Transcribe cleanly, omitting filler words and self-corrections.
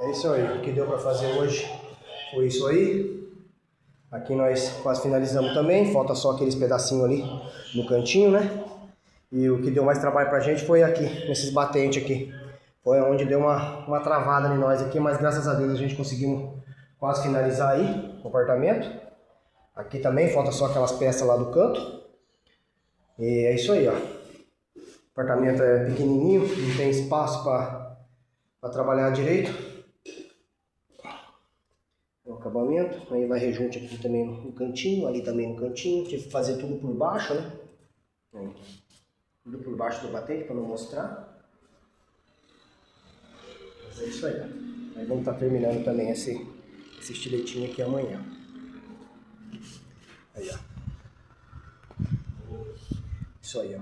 É isso aí, o que deu pra fazer hoje foi isso aí. Aqui nós quase finalizamos também, falta só aqueles pedacinhos ali no cantinho, né? E o que deu mais trabalho pra gente foi aqui, nesses batentes aqui. Foi onde deu uma travada em nós aqui, mas graças a Deus a gente conseguimos quase finalizar aí o apartamento. Aqui também falta só aquelas peças lá do canto. E é isso aí, ó. O apartamento é pequenininho, não tem espaço para trabalhar direito. O acabamento, aí vai rejunte aqui também no cantinho, ali também no cantinho. Tive que fazer tudo por baixo, né? Aí, tudo por baixo do batente para não mostrar. Mas é isso aí. Aí vamos estar terminando também esse estiletinho aqui amanhã. Aí, ó. Isso aí, ó.